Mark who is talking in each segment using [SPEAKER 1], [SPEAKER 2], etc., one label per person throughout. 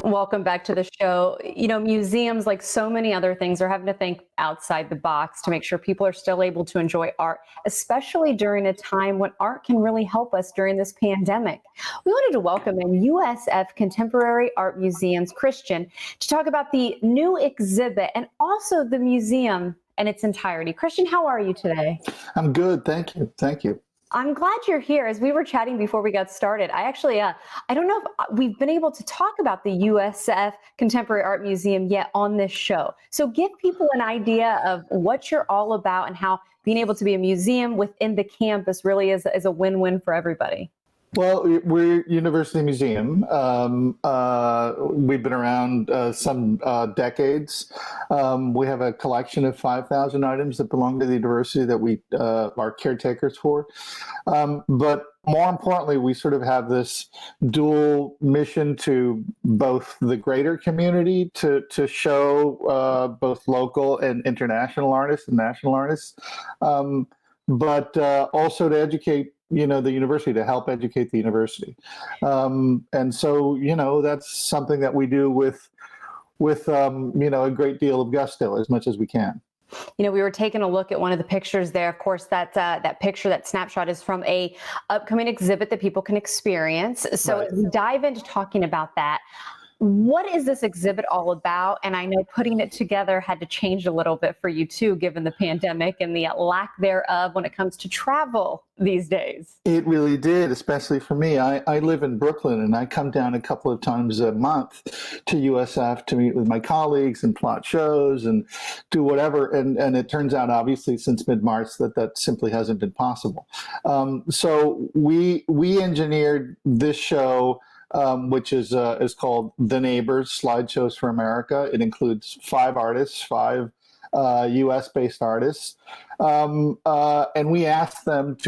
[SPEAKER 1] Welcome back to the show. You know, museums, like so many other things, are having to think outside the box to make sure people are still able to enjoy art, especially during a time when art can really help us during this pandemic. We wanted to welcome in USF Contemporary Art Museum's Christian to talk about the new exhibit and also the museum in its entirety. Christian, how are you today?
[SPEAKER 2] I'm good. Thank you. Thank you.
[SPEAKER 1] I'm glad you're here. As we were chatting before we got started, I don't know if we've been able to talk about the USF Contemporary Art Museum yet on this show. So give people an idea of what you're all about and how being able to be a museum within the campus really is a win-win for everybody.
[SPEAKER 2] Well, we're University Museum. We've been around some decades. We have a collection of 5,000 items that belong to the university that we are caretakers for. But more importantly, we sort of have this dual mission to both the greater community to show both local and international artists and national artists, but also to educate the university, to help educate the university. And so, that's something that we do with a great deal of gusto, as much as we can.
[SPEAKER 1] We were taking a look at one of the pictures there. Of course, that picture, that snapshot, is from a upcoming exhibit that people can experience. So
[SPEAKER 2] Right.
[SPEAKER 1] as we dive into talking about that, what is this exhibit all about? And I know putting it together had to change a little bit for you too, given the pandemic and the lack thereof when it comes to travel these days.
[SPEAKER 2] It really did, especially for me. I live in Brooklyn, and I come down a couple of times a month to USF to meet with my colleagues and plot shows and do whatever. And it turns out, obviously, since mid-March, that simply hasn't been possible. So we engineered this show, which is called The Neighbors: Slideshows for America. It includes 5 artists, 5 U.S.-based artists, and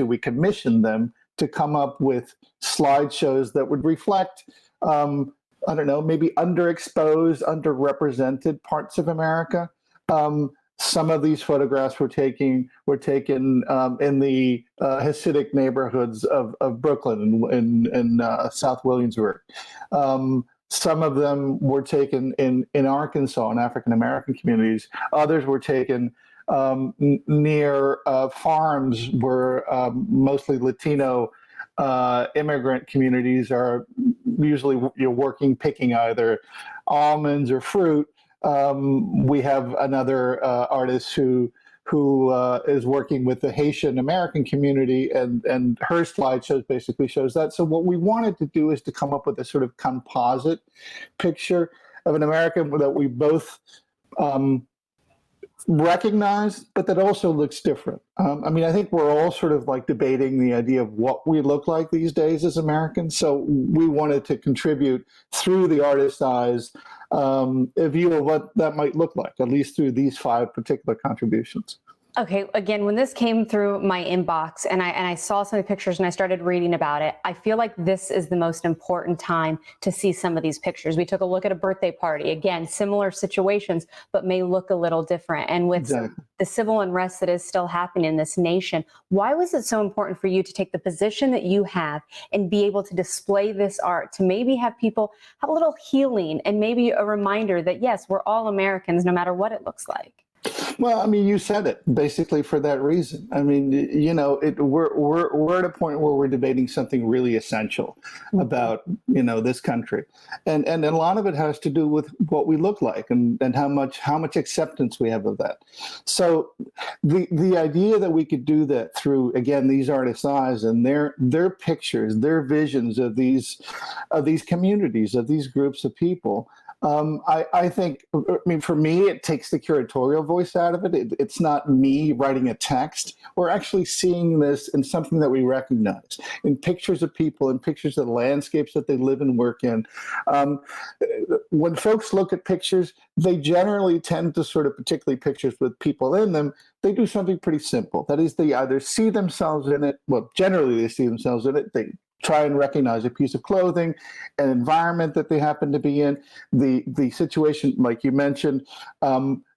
[SPEAKER 2] we commissioned them to come up with slideshows that would reflect, maybe underexposed, underrepresented parts of America. Some of these photographs were taken in the Hasidic neighborhoods of Brooklyn in South Williamsburg. Some of them were taken in Arkansas, in African American communities. Others were taken near farms where mostly Latino immigrant communities are usually working, picking either almonds or fruit. We have another artist who is working with the Haitian American community, and her slideshows basically shows that. So what we wanted to do is to come up with a sort of composite picture of an American that we both recognize, but that also looks different. I think we're all sort of like debating the idea of what we look like these days as Americans. So we wanted to contribute through the artist's eyes a view of what that might look like, at least through these 5 particular contributions.
[SPEAKER 1] Okay, again, when this came through my inbox and I saw some of the pictures and I started reading about it, I feel like this is the most important time to see some of these pictures. We took a look at a birthday party, again, similar situations, but may look a little different. And with
[SPEAKER 2] Exactly.
[SPEAKER 1] the civil unrest that is still happening in this nation, why was it so important for you to take the position that you have and be able to display this art, to maybe have people have a little healing and maybe a reminder that, yes, we're all Americans, no matter what it looks like?
[SPEAKER 2] Well, you said it basically for that reason. We're at a point where we're debating something really essential about, this country. And a lot of it has to do with what we look like and how much acceptance we have of that. So the idea that we could do that through, again, these artists' eyes and their pictures, their visions of these communities, of these groups of people, I think, for me, it takes the curatorial voice out of it. It's not me writing a text. We're actually seeing this in something that we recognize, in pictures of people, in pictures of the landscapes that they live and work in. When folks look at pictures, they generally tend to particularly pictures with people in them, they do something pretty simple. That is, they either see themselves in it, well, generally they see themselves in it, they try and recognize a piece of clothing, an environment that they happen to be in, the situation, like you mentioned,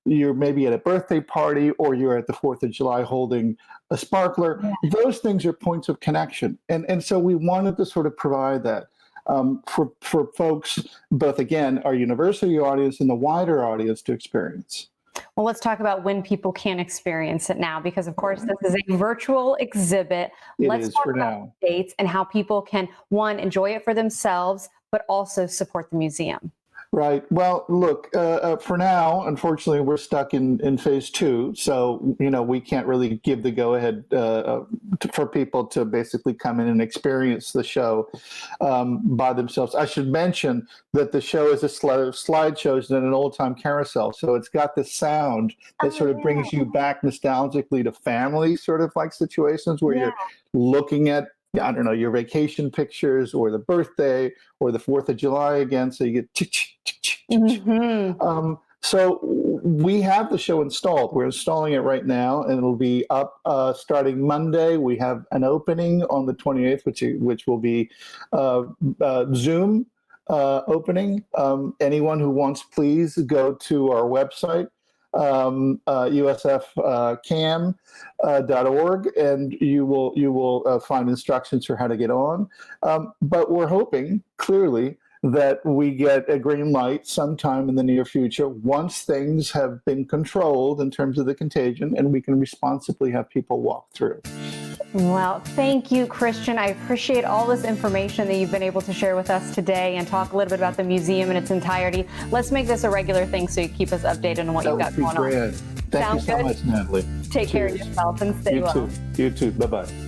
[SPEAKER 2] you're maybe at a birthday party or you're at the 4th of July holding a sparkler. Yeah. Those things are points of connection. And so we wanted to sort of provide that. for folks, both again, our university audience and the wider audience to experience.
[SPEAKER 1] Well, let's talk about when people can experience it now, because of course this is a virtual exhibit. Let's talk about dates and how people can, one, enjoy it for themselves, but also support the museum.
[SPEAKER 2] Right. Well, look, for now, unfortunately, we're stuck in phase 2. So, we can't really give the go-ahead for people to basically come in and experience the show by themselves. I should mention that the show is a slideshows and an old-time carousel. So it's got this sound that sort of brings you back nostalgically to family sort of like situations where you're looking at, I don't know, your vacation pictures or the birthday or the 4th of July again. So you get so we have the show installed. We're installing it right now, and it'll be up starting Monday. We have an opening on the 28th, which will be Zoom opening. Anyone who wants, please go to our website, usfcam.org, and you will find instructions for how to get on. But we're hoping clearly that we get a green light sometime in the near future once things have been controlled in terms of the contagion, and we can responsibly have people walk through.
[SPEAKER 1] Well, thank you, Christian. I appreciate all this information that you've been able to share with us today and talk a little bit about the museum in its entirety. Let's make this a regular thing so you keep us updated on what you've got going on.
[SPEAKER 2] Thank you so much, Natalie.
[SPEAKER 1] Take care of yourself and stay well.
[SPEAKER 2] You too. Bye-bye.